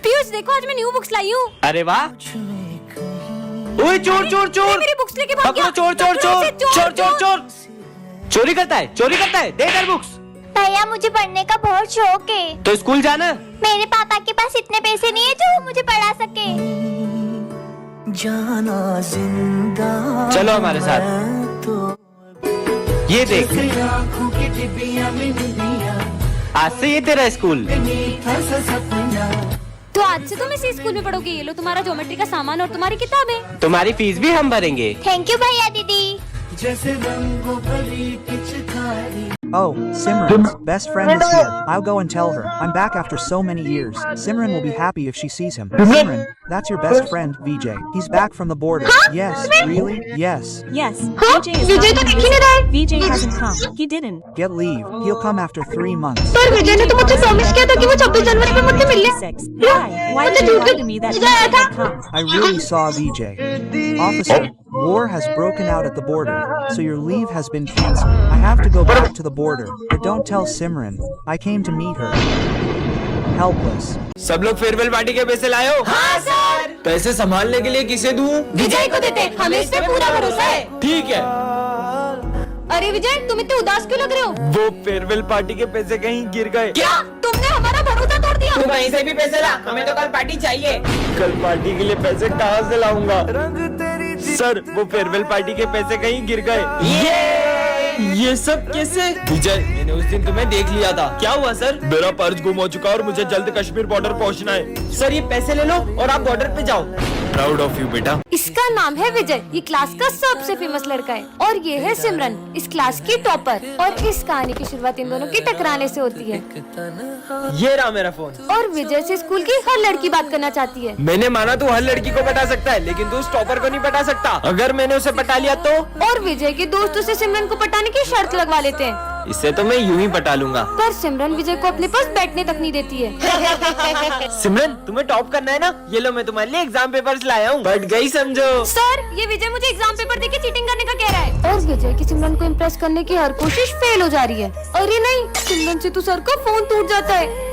पीयूष देखो आज मैं न्यू बुक्स लाई हूँ। अरे वाह। ओए चोर चोर चोर, मेरी बुक्स लेके भाग गया। चोर चोर चोर चोर चोर चोर, चोरी करता है दे इधर बुक्स। भैया मुझे पढ़ने का बहुत शौक है। तो स्कूल जाना। मेरे पापा के पास इतने पैसे नहीं है जो वो मुझे पढ़ा सके। जाना जिंदा चलो हमारे साथ। ये देख, आज से ये तेरा स्कूल। तो आज से तुम इसी स्कूल में पढ़ोगे। ये लो तुम्हारा ज्योमेट्री का सामान और तुम्हारी किताबें। तुम्हारी फीस भी हम भरेंगे। थैंक यू भैया दीदी। Oh, Simran's best friend is here. I'll go and tell her. I'm back after so many years. Simran will be happy if she sees him. Simran, that's your best friend, Vijay. He's back from the border. Yes, really? Yes. Yes, Vijay is विजय तो दिख ही नहीं रहा है। Vijay hasn't come. He didn't. Get leave. He'll come after 3 months. पर विजय ने तो मुझसे promise किया था कि वो 26 जनवरी पे मुझसे मिलने। 6. Why मुझे did you झूठ lie to me that he विजय आया था। would come? I really saw Vijay. Officer, war has broken out at the border, so your leave has been cancelled. I have to go back to the border, but don't tell Simran. I came to meet her. Helpless. सब लोग farewell party के पैसे लाए हो? हाँ sir. पैसे संभालने के लिए किसे दूं? विजय को देते, हमें इस पे पूरा भरोसा है। ठीक है। अरे विजय तुम इतने उदास क्यों लग रहे हो? वो फेयरवेल पार्टी के पैसे कहीं गिर गए। क्या तुमने हमारा भरोसा तोड़ दिया? तू वहीं से भी पैसे ला, हमें तो कल पार्टी चाहिए। कल पार्टी के लिए पैसे कहाँ से लाऊंगा? सर वो फेयरवेल पार्टी के पैसे कहीं गिर गए। ये सब कैसे? विजय मैंने उस दिन तुम्हें देख लिया था। क्या हुआ सर? मेरा पर्स गुम हो चुका और मुझे जल्द कश्मीर बॉर्डर पहुंचना है। सर ये पैसे ले लो और आप बॉर्डर पे जाओ। प्राउड ऑफ यू बेटा। इसका नाम है विजय, ये क्लास का सबसे फेमस लड़का है। और ये है सिमरन, इस क्लास की टॉपर। और इस कहानी की शुरुआत इन दोनों की टकराने से होती है। ये रहा मेरा फोन। और विजय से स्कूल की हर लड़की बात करना चाहती है। मैंने माना तू हर लड़की को पटा सकता है, लेकिन तू उस टॉपर को नहीं पटा सकता। अगर मैंने उसे पटा लिया तो? और विजय के दोस्त उसे सिमरन को पटाने की शर्त लगवा लेते हैं। इससे तो मैं यूं ही पटा लूंगा। पर सिमरन विजय को अपने पास बैठने तक नहीं देती है। सिमरन तुम्हें टॉप करना है ना? ये लो मैं तुम्हारे लिए एग्जाम पेपर्स लाया हूँ। बढ़ गई समझो। सर ये विजय मुझे एग्जाम पेपर देके चीटिंग करने का कह रहा है। और विजय की सिमरन को इम्प्रेस करने की हर कोशिश फेल हो जा रही है। अरे नहीं, सिमरन से तो सर का फोन टूट जाता है।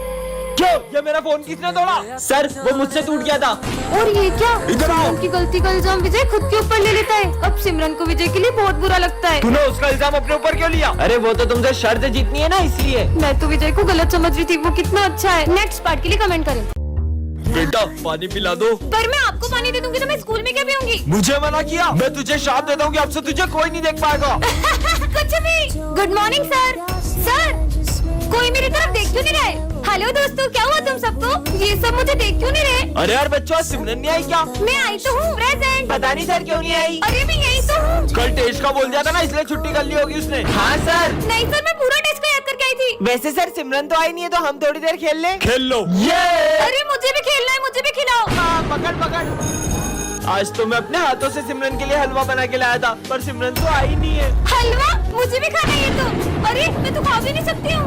क्यों? ये मेरा फोन किसने तोड़ा? सर वो मुझसे टूट गया था। और ये क्या? इधर आओ। सिमरन की गलती का इल्जाम विजय खुद के ऊपर ले लेता है। अब सिमरन को विजय के लिए बहुत बुरा लगता है। तूने उसका इल्जाम अपने ऊपर क्यों लिया? अरे वो तो तुमसे शर्त जीतनी है ना, इसलिए। मैं तो विजय को गलत समझ रही थी, वो कितना अच्छा है। नेक्स्ट पार्ट के लिए कमेंट करें। बेटा पानी पिला दो। पर मैं आपको पानी दे दूंगी तो मैं स्कूल में क्या पीऊंगी? मुझे मना किया? मैं तुझे श्राप देता हूँ कि अब से तुझे कोई नहीं देख पाएगा। कुछ भी। Good morning sir. सर कोई मेरी तरफ देख क्यों नहीं रहे? हेलो दोस्तों, क्या हुआ तुम सबको? ये सब मुझे देख क्यों नहीं रहे? अरे यार बच्चों सिमरन नहीं आई क्या? मैं आई तो हूँ, प्रेजेंट। पता नहीं सर क्यों नहीं आई। अरे मैं यही तो हूँ। कल टेस्ट का बोल दिया था ना, इसलिए छुट्टी कर ली होगी उसने। हाँ सर। नहीं सर, मैं पूरा टेस्ट को याद करके आई थी। वैसे सर सिमरन तो आई नहीं है, तो हम थोड़ी देर खेल लें। खेल लो। ये अरे मुझे भी खेलना है, मुझे भी खिलाओ। हाँ, पकड़ पकड़। आज तो मैं अपने हाथों से सिमरन के लिए हलवा बना के लाया था, पर सिमरन तो आई नहीं है। हलवा? मुझे भी खाना है ये तो। अरे मैं तो खा भी नहीं सकती हूँ।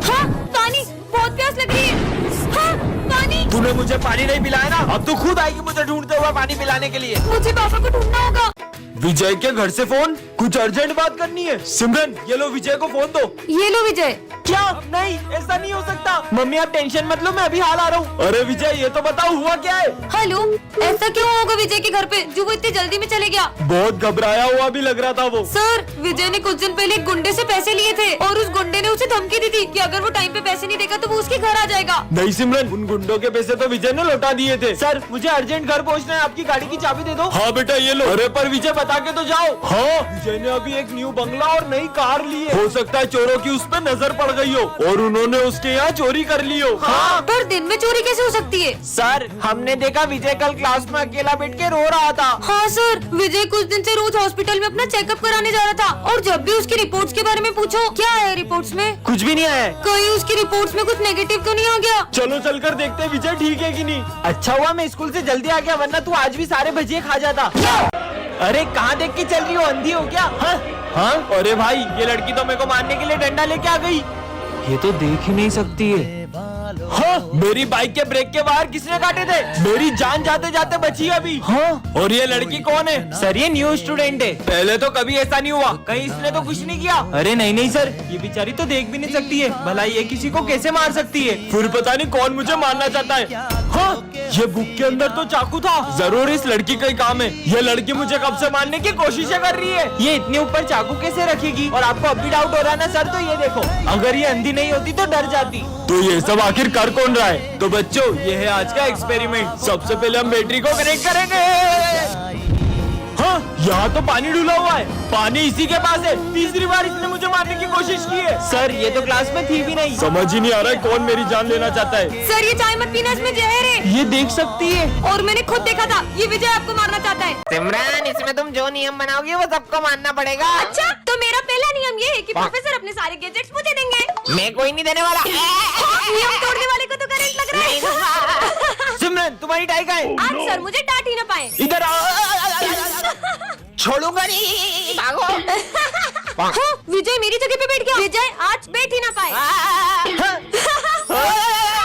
हाँ पानी, बहुत प्यास लग रही है। हाँ पानी। तूने मुझे पानी नहीं पिलाया ना, अब तू खुद आएगी मुझे ढूंढते हुए पानी पिलाने के लिए। मुझे पापा को ढूंढना होगा। विजय के घर से फोन, कुछ अर्जेंट बात करनी है। सिमरन ये लो विजय को फोन दो। ये लो विजय। क्या? नहीं ऐसा नहीं हो सकता। मम्मी आप टेंशन मत लो, मैं अभी हाल आ रहा हूँ। अरे विजय ये तो बताओ हुआ क्या है? हेलो, ऐसा क्यों होगा विजय के घर पे जो वो इतनी जल्दी में चले गया? बहुत घबराया हुआ भी लग रहा था वो। सर विजय ने कुछ दिन पहले एक गुंडे से पैसे लिए थे और उस गुंडे ने उसे धमकी दी थी कि अगर वो टाइम पे पैसे नहीं देगा तो वो उसके घर आ जाएगा। नहीं सिमरन, उन गुंडों के पैसे तो विजय ने लौटा दिए थे। सर मुझे अर्जेंट घर पहुँचना है, आपकी गाड़ी की चाबी दे दो। हाँ बेटा ये लो। अरे पर विजय बता के तो जाओ। हाँ विजय ने अभी एक न्यू बंगला और नई कार ली है। हो सकता है चोरों की उस पर नजर पड़ गई हो और उन्होंने उसके यहाँ चोरी कर ली हो। हाँ पर दिन में चोरी कैसे हो सकती है? सर हमने देखा विजय कल क्लास में अकेला बैठ के रो रहा था। हाँ सर, विजय कुछ दिन से रोज हॉस्पिटल में अपना चेकअप कराने जा रहा था और जब भी उसकी रिपोर्ट्स के बारे में पूछो, क्या है रिपोर्ट्स में? कुछ भी नहीं आया। कहीं उसकी रिपोर्ट्स में कुछ नेगेटिव तो नहीं आ गया? चलो चलकर देखते हैं विजय ठीक है कि नहीं। अच्छा हुआ मैं स्कूल से जल्दी आ गया, वरना तू आज भी सारे भजिए खा जाता। अरे कहाँ देख के चल रही हो, अंधी हो क्या? हाँ? हाँ? अरे भाई ये लड़की तो मेरे को मारने के लिए डंडा लेके आ गई। ये तो देख ही नहीं सकती है। हाँ, मेरी बाइक के ब्रेक के बाहर किसने काटे थे? मेरी जान जाते जाते बची अभी। हाँ? और ये लड़की कौन है? सर ये न्यू स्टूडेंट है। पहले तो कभी ऐसा नहीं हुआ, कहीं इसने तो कुछ नहीं किया। अरे नहीं नहीं सर, ये बेचारी तो देख भी नहीं सकती है, भला ये किसी को कैसे मार सकती है? फिर पता नहीं कौन मुझे मारना चाहता है। हाँ, ये बुक के अंदर तो चाकू था। जरूर इस लड़की का ही काम है। ये लड़की मुझे कब से मारने की कोशिशें कर रही है। ये इतने ऊपर चाकू कैसे रखेगी? और आपको अब भी डाउट हो रहा है ना सर? तो ये देखो, अगर ये अंधी नहीं होती तो डर जाती। तो ये सब आखिर कर कौन रहा है? तो बच्चों, ये है आज का एक्सपेरिमेंट। सबसे पहले हम बैटरी को कनेक्ट करेंगे। हाँ, यहाँ तो पानी डूला हुआ है। पानी इसी के पास है। तीसरी बार इसने मुझे मारने की कोशिश की है। सर ये तो क्लास में थी भी नहीं। समझ ही नहीं आ रहा है कौन मेरी जान लेना चाहता है। सर ये चाय मत पीना, इसमें जहर है। ये देख सकती है। और मैंने खुद देखा था, ये विजय आपको मारना चाहता है। सिमरन, इसमें तुम जो नियम बनाओगी वो सबको मानना पड़ेगा। अच्छा, तो मेरा पहला नियम ये है कि प्रोफेसर अपने सारे गैजेट्स मुझे देंगे। मैं कोई नहीं देने वाला। नियम तोड़ने वाले को तो करंट लग रहा है। सिमरन, तुम्हारी टाई कहाँ है? आज सर मुझे डांट ही ना पाए। इधर आओ। छोड़ूंगा नहीं, भागो। हाँ, विजय मेरी जगह पे बैठ गया। विजय आज बैठ ही ना पाए।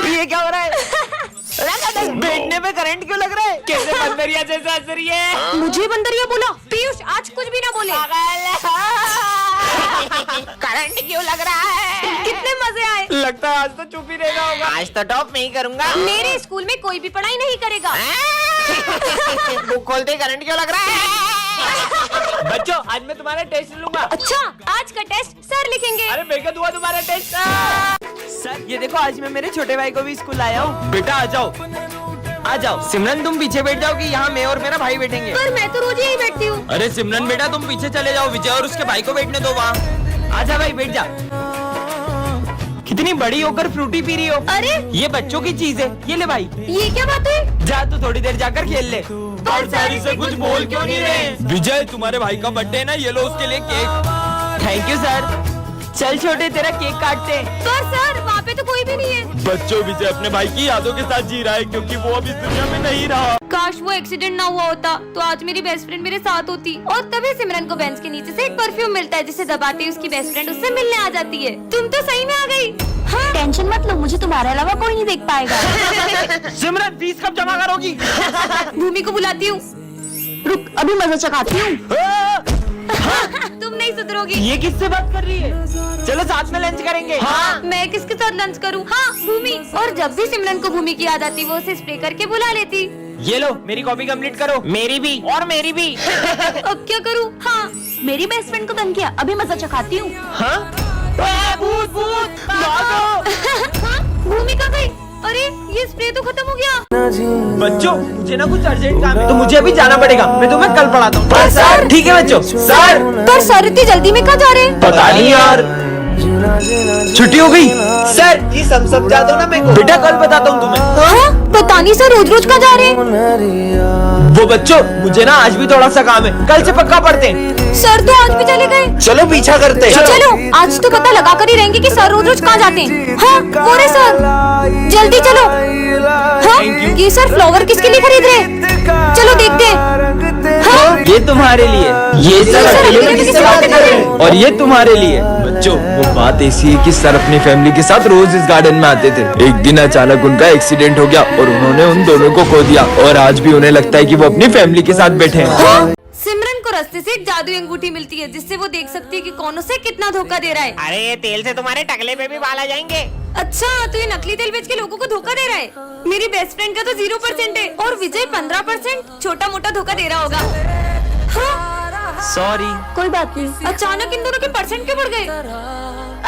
ये क्या हो रहा है? बैठने पे करंट क्यों लग रहा है? कैसे बंदरिया जैसा हंस रही है? मुझे बंदरिया बोला? पीयूष आज कुछ भी ना बोले। करंट क्यों लग रहा है? कितने मजे आए। लगता है आज तो चुप ही रहना होगा। आज तो टॉप नहीं करूंगा। मेरे स्कूल में कोई भी पढ़ाई नहीं करेगा। बुक खोलते करंट क्यों लग रहा है? बच्चों, आज मैं तुम्हारा टेस्ट लूंगा। अच्छा, आज का टेस्ट सर लिखेंगे। अरे मैं क्या दूंगा तुम्हारा टेस्ट? सर ये देखो, आज मैं मेरे छोटे भाई को भी स्कूल लाया हूँ। बेटा आ जाओ, आ जाओ। सिमरन तुम पीछे बैठ जाओगी, यहाँ मैं और मेरा भाई बैठेंगे। पर मैं तो रोज यही बैठती हूँ। अरे सिमरन बेटा, तुम पीछे चले जाओ। विजय और उसके भाई को बैठने दो वहाँ। आजा भाई, बैठ जा। कितनी बड़ी होकर फ्रूटी पी रही हो। अरे ये बच्चों की चीज है, ये ले भाई। ये क्या बात है? जा तू थोड़ी देर जाकर खेल ले। और सारी से कुछ बोल क्यों नहीं रहे? विजय, तुम्हारे भाई का बर्थडे है ना, ये लो उसके लिए केक। Thank you sir. चल छोटे, तेरा केक काटते हैं। पर सर वहाँ पे तो कोई भी नहीं है। बच्चों, विजय अपने भाई की यादों के साथ जी रहा है क्योंकि वो अब इस दुनिया में नहीं रहा। काश वो एक्सीडेंट ना हुआ होता तो आज मेरी बेस्ट फ्रेंड मेरे साथ होती। और तभी सिमरन को बेंच के नीचे से एक परफ्यूम मिलता है जिसे दबाते ही उसकी बेस्ट फ्रेंड उससे मिलने आ जाती है। तुम तो सही में आ गई। हाँ? टेंशन मत लो, मुझे तुम्हारे अलावा कोई नहीं देख पाएगा। सिमरन, फीस कब जमा करोगी? भूमि को बुलाती हूँ। रुक, अभी मजा चखाती हूँ। तुम नहीं सुधरोगी। ये किससे बात कर रही है? चलो साथ में लंच करेंगे। हाँ, मैं किसके साथ लंच करूँ? हाँ, भूमि। और जब भी सिमरन को भूमि की याद आती वो उसे स्प्रे करके बुला लेती। ये लो, मेरी कॉपी कंप्लीट करो। मेरी भी, और मेरी भी। अब क्या करूँ? हाँ, मेरी बेस्ट फ्रेंड को तंग किया, अभी मजा चखाती हूँ। हाँ? भूत भूत, भागो। हाँ, भूमि कहाँ गई? अरे ये स्प्रे तो खत्म हो गया। बच्चों, मुझे ना कुछ अर्जेंट काम है तो मुझे अभी जाना पड़ेगा। मैं तुम्हें कल पढ़ाता हूँ। पर सर। ठीक है बच्चों। सर, पर सर इतनी जल्दी में कहाँ जा रहे हैं? पता नहीं यार, छुट्टी हो गई। सर ये सब समझा दो ना मेरे को। बेटा कल बताता हूँ तुम्हें। हाँ, पता नहीं सर रोज रोज कहाँ जा रहे हैं? वो बच्चों, मुझे ना आज भी थोड़ा सा काम है, कल से पक्का पढ़ते हैं। सर तो आज भी चले गए। चलो पीछा करते हैं। चलो आज तो पता लगा कर ही रहेंगे कि सर रोज रोज कहाँ जाते हैं। हाँ, वो रहे सर, जल्दी चलो। हाँ, ये सर फ्लावर किसके लिए खरीद रहे हैं? चलो देखते हैं। हाँ, ये तुम्हारे लिए। ये सर अकेले में किससे बात कर रहे हैं? और ये तुम्हारे लिए। बच्चों, वो बात ऐसी है कि सर अपनी फैमिली के साथ रोज इस गार्डन में आते थे। एक दिन अचानक उनका एक्सीडेंट हो गया और उन्होंने उन दोनों को खो दिया। और आज भी उन्हें लगता है कि वो अपनी फैमिली के साथ बैठे हैं। सिमरन को रास्ते से एक जादुई अंगूठी मिलती है जिससे वो देख सकती है कि कौन उसे कितना धोखा दे रहा है। अरे ये तेल से तुम्हारे टकले पे भी बाल आ जाएंगे। अच्छा, तो ये नकली तेल बेच के लोगों को धोखा दे रहा है। मेरी बेस्ट फ्रेंड का तो 0% है और विजय 15%। छोटा मोटा धोखा दे रहा होगा। हाँ? सॉरी। कोई बात नहीं। अचानक इन दोनों के परसेंट क्यों बढ़ गए?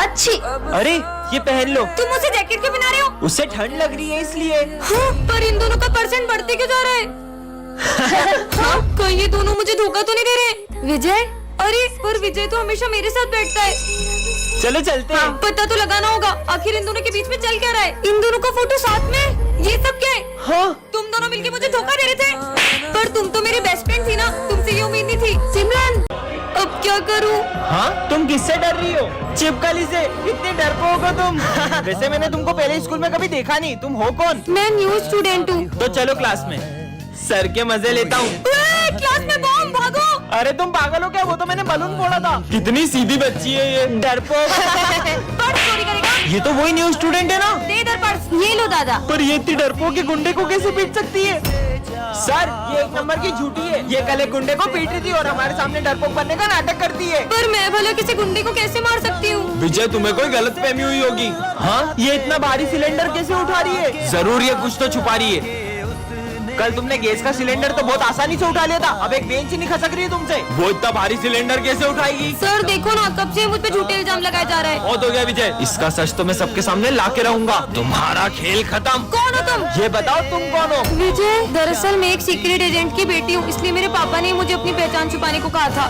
अच्छी। अरे ये पहन लो। तुम उसे जैकेट क्यों पहना रहे हो? उससे ठंड लग रही है इसलिए। हाँ, पर इन दोनों का परसेंट बढ़ते क्यों जा रहा है? हाँ, कहीं ये दोनों मुझे धोखा तो नहीं दे रहे? विजय, अरे पर विजय तो हमेशा मेरे साथ बैठता है। चलो चलते हैं। पता तो लगाना होगा आखिर इन दोनों के बीच में चल क्या रहा है। इन दोनों का फोटो साथ में, ये सब क्या है? हाँ? तुम दोनों मिलके मुझे धोखा दे रहे थे। पर तुम तो मेरी बेस्ट फ्रेंड थी ना, तुमसे ये उम्मीद नहीं थी। सिमरन, अब क्या करूं? हाँ? तुम किससे डर रही हो? चिपकली से। इतने डरपोक हो तुम। वैसे मैंने तुमको पहले स्कूल में कभी देखा नहीं। तुम हो कौन? मैं न्यू स्टूडेंट हूँ। तो चलो क्लास में सर के मजे लेता हूँ। क्लास में बॉम्ब, भागो। अरे तुम पागल हो क्या? वो तो मैंने बलून फोड़ा था। कितनी सीधी बच्ची है ये। डरपोक। पर्स चोरी करेगा? ये तो वही न्यू स्टूडेंट है ना। दे इधर पर्स। ये लो दादा। पर ये इतनी डरपोक के गुंडे को कैसे पीट सकती है? सर ये एक नंबर की झूठी है। ये कल एक गुंडे को पीट रही थी और हमारे सामने डरपोक बनने का नाटक करती है। पर मैं भला किसी गुंडे को कैसे मार सकती हूँ? विजय तुम्हें कोई गलतफहमी हुई होगी। हाँ, ये इतना भारी सिलेंडर कैसे उठा रही है? जरूर ये कुछ तो छुपा रही है। कल तुमने गैस का सिलेंडर तो बहुत आसानी से उठा लिया था, अब एक बेंच ही नहीं खसक रही है तुमसे। वो इतना भारी सिलेंडर कैसे उठाएगी? सर देखो ना, कब से मुझ पे झूठे इल्जाम लगाए जा रहे हैं। बहुत हो गया विजय, इसका सच तो मैं सबके सामने ला के रहूंगा। तुम्हारा खेल खत्म। कौन हो तुम? ये बताओ तुम कौन हो? विजय, दरअसल मैं एक सीक्रेट एजेंट की बेटी हूँ, इसलिए मेरे पापा ने मुझे अपनी पहचान छुपाने को कहा था।